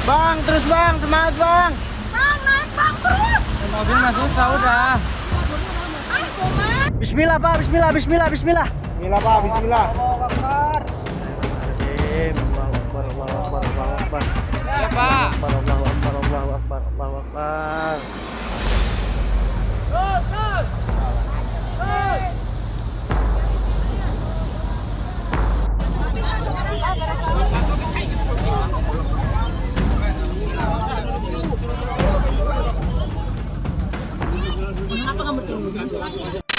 Bang, terus bang, semangat bang. Bang, naik bang terus. Mobil nggak susah udah. Ayo mas. Bismillah pak, Bismillah, Bismillah, Bismillah. Bismillah pak, Bismillah. Allahu Akbar. Allahu Akbar, Allahu Akbar. Ya Pak. Allahu Akbar, Allahu Akbar, Allahu Akbar.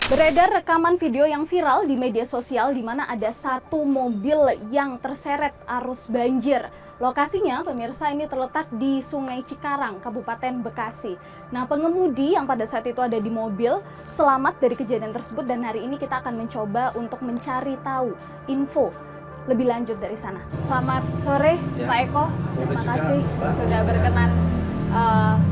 Beredar rekaman video yang viral di media sosial di mana ada satu mobil yang terseret arus banjir. Lokasinya, pemirsa, ini terletak di Sungai Cikarang, Kabupaten Bekasi. Nah, pengemudi yang pada saat itu ada di mobil selamat dari kejadian tersebut dan hari ini kita akan mencoba untuk mencari tahu info lebih lanjut dari sana. Selamat sore, Ya. Pak Eko. Terima juga, kasih Mbak. sudah berkenan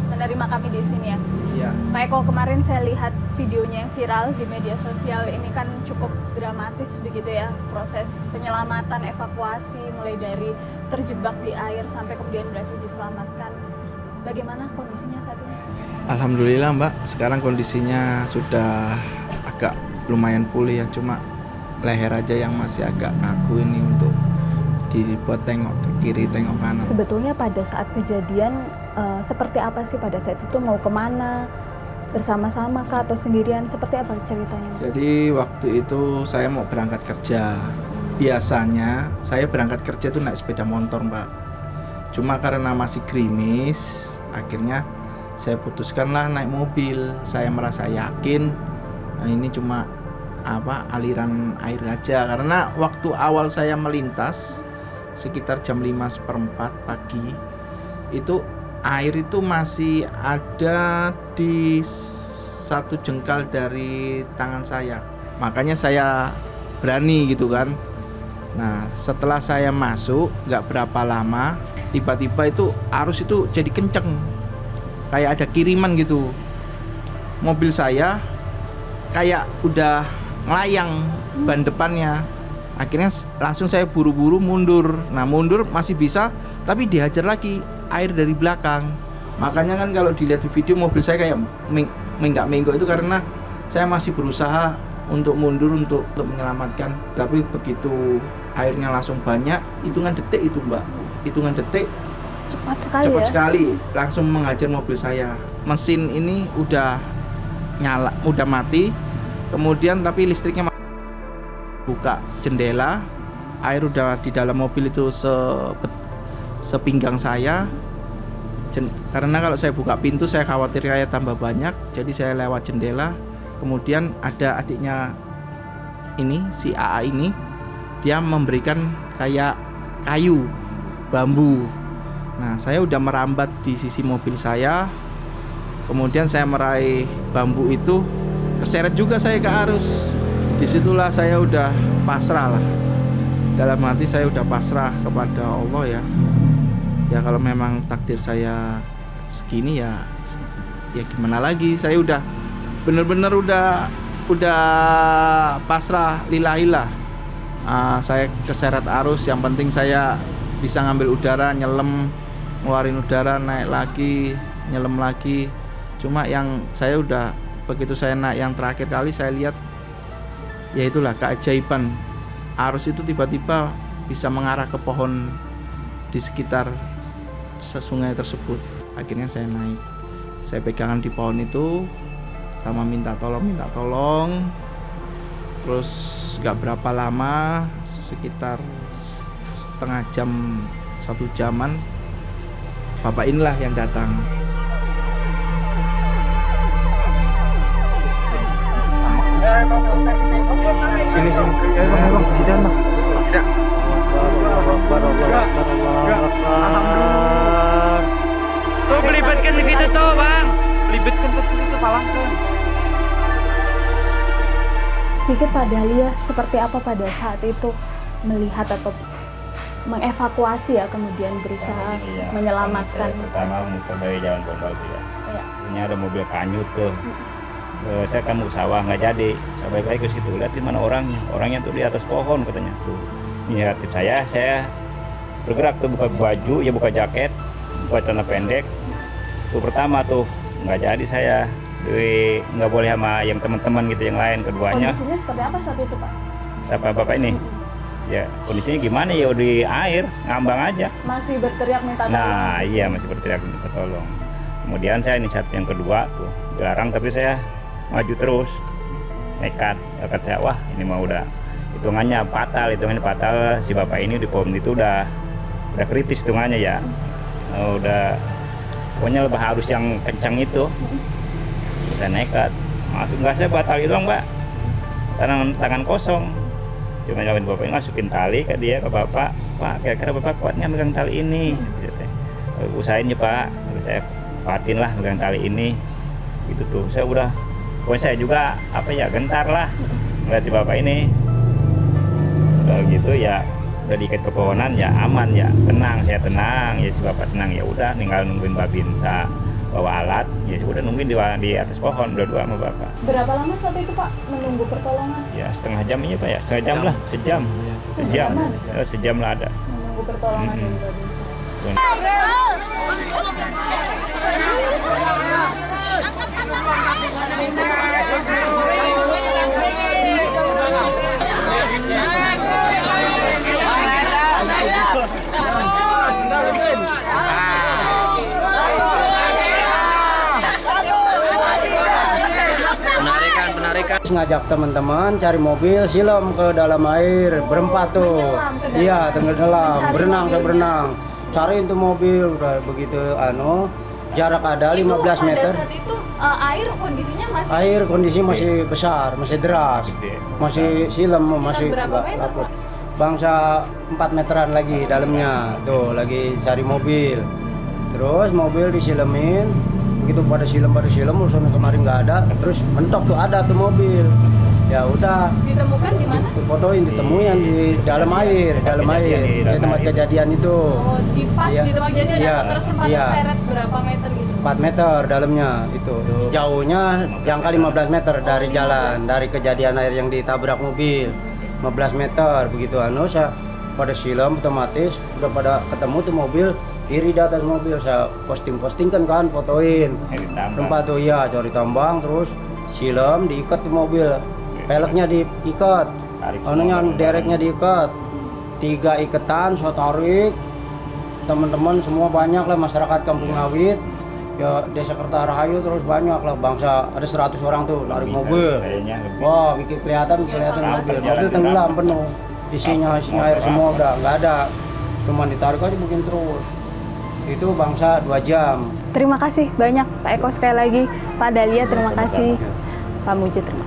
menerima kami di sini ya. Iya. Pak Eko, kemarin saya lihat videonya yang viral di media sosial, ini kan cukup dramatis begitu ya, proses penyelamatan, evakuasi mulai dari terjebak di air sampai kemudian berhasil diselamatkan. Bagaimana kondisinya saat ini? Alhamdulillah Mbak, sekarang kondisinya sudah agak lumayan pulih ya, cuma leher aja yang masih agak kaku ini untuk dibuat tengok ke kiri, tengok kanan. Sebetulnya pada saat kejadian seperti apa sih pada saat itu, mau kemana? Bersama-sama kah atau sendirian? Seperti apa ceritanya? Jadi waktu itu saya mau berangkat kerja. Biasanya saya berangkat kerja itu naik sepeda motor Mbak. Cuma karena masih gerimis, akhirnya saya putuskanlah naik mobil. Saya merasa yakin ini cuma aliran air aja. Karena waktu awal saya melintas sekitar jam 5:15 pagi itu air itu masih ada di 1 jengkal dari tangan saya. Makanya saya berani gitu kan. Nah, setelah saya masuk nggak berapa lama, tiba-tiba itu arus itu jadi kenceng, kayak ada kiriman gitu. Mobil saya kayak udah ngelayang ban depannya. Akhirnya langsung saya buru-buru mundur. Nah, mundur masih bisa, tapi dihajar lagi air dari belakang. Makanya kan kalau dilihat di video, mobil saya kayak menggak-menggok itu karena saya masih berusaha untuk mundur untuk menyelamatkan. Tapi begitu airnya langsung banyak, hitungan detik itu Mbak, hitungan detik Cepat sekali cepat ya? sekali langsung menghajar mobil saya. Mesin ini udah nyala, udah mati. Kemudian tapi listriknya buka jendela, air udah di dalam mobil itu sepinggang saya. Karena kalau saya buka pintu saya khawatir air tambah banyak, jadi saya lewat jendela. Kemudian ada adiknya ini, si AA ini, dia memberikan kayak kayu, bambu. Nah, saya udah merambat di sisi mobil saya. Kemudian saya meraih bambu itu, keseret juga saya ke arus. Disitulah saya udah pasrah lah. Dalam hati saya udah pasrah kepada Allah ya. Ya kalau memang takdir saya segini ya gimana lagi. Saya udah bener-bener udah pasrah lillahilah. Saya keseret arus, yang penting saya bisa ngambil udara, nyelam, ngeluarin udara, naik lagi, nyelam lagi. Cuma yang saya udah, begitu saya naik yang terakhir kali, saya lihat ya itulah keajaiban, arus itu tiba-tiba bisa mengarah ke pohon di sekitar sungai tersebut. Akhirnya saya naik, saya pegangan di pohon itu sama minta tolong. Terus gak berapa lama, sekitar setengah jam, 1 jaman, bapak inilah yang datang. Sini. Ya, bang, di dalam bang. Tidak. Allahu Akbar, Allahu Akbar, Allahu Akbar. Tuh belibetkan di situ tuh bang. Belibetkan ke sini sepalangkan. Sedikit Pak Dahlia, seperti apa pada saat itu melihat atau mengevakuasi ya, kemudian berusaha menyelamatkan? Pertama muter dari jalan Pombal tuh ya. Ya. Ini ada mobil kanyut tuh. Saya kan mau sawah nggak jadi. Saya balik lagi ke situ, lihatin mana orangnya. Orangnya tuh di atas pohon katanya tuh. Inisiatif saya bergerak tuh, buka baju, ya buka jaket. buat celana pendek. Itu pertama tuh nggak jadi saya, nggak boleh sama yang teman-teman gitu yang lain. Keduanya Kondisinya seperti apa saat itu Pak? siapa bapak ini? Ya kondisinya gimana ya, di air ngambang aja. Masih berteriak minta tolong? Nah iya, masih berteriak minta tolong. Kemudian saya inisiatif yang kedua tuh dilarang, tapi saya maju terus, nekat saya, wah ini mah udah hitungannya fatal si bapak ini di pom itu udah kritis hitungannya ya. Udah pokoknya lebih harus yang kencang itu. Saya nekat masuk, nggak saya batal itu Mbak, tangan kosong. Cuma nyalain bapak ini, masukin tali ke dia, ke bapak, Pak kira-kira bapak kuatnya megang tali ini. Usahain ya Pak, saya kuatin lah megang tali ini gitu tuh. Saya udah, pokoknya saya juga gentar lah melihat si bapak ini. Kalau gitu ya udah diikat ke pohonan ya aman ya, tenang, saya tenang ya, si bapak tenang, ya udah tinggal nungguin Babinsa bawa alat, ya udah nungguin di atas pohon berdua sama bapak. Berapa lama saat itu Pak menunggu pertolongan? Ya setengah jam ini Pak ya, sejam lah ada Menunggu pertolongan dari Babinsa. Penarikan. Ngajak teman-teman cari mobil, silam ke dalam air, berempat tuh. Iya, tenggelam, berenang. Cariin tuh mobil, udah begitu jarak ada 15 meter. Pada saat itu air kondisinya masih? Air kondisi masih besar, masih deras, masih silam, masih berapa meter, Pak? Bangsa 4 meteran lagi dalamnya, tuh lagi cari mobil. Terus mobil disilemin, begitu pada silam urusan kemarin nggak ada, terus mentok tuh ada tuh mobil. Ya udah. Ditemukan di mana? Ditemuin di dalam air, di tempat kejadian itu. Oh, di pas ya, di tempat kejadian ya, atau tersempat terseret berapa meter gitu? 4 meter dalamnya itu. Jauhnya jangka 15 meter dari jalan, dari kejadian air yang ditabrak mobil. 15 meter begitu saya pada silam otomatis udah pada ketemu tuh mobil, diri di atas mobil saya postingkan kan, fotoin. Tempat tuh ya cari tambang, terus silam diikat tuh mobil. Peleknya diikat, dereknya diikat, 3 iketan, saya tarik. Teman-teman semua banyak lah, masyarakat Kampung Ngawit, ya Desa Kertarahayu, terus banyak lah, bangsa ada 100 orang tuh narik mobil. Wah, kelihatan mobil tenggelam penuh, isinya air semua udah nggak ada, cuma ditarik aja begini terus. Itu bangsa 2 jam. Terima kasih banyak Pak Eko sekali lagi, Pak Dahlia terima kasih, Pak Mujid terima kasih.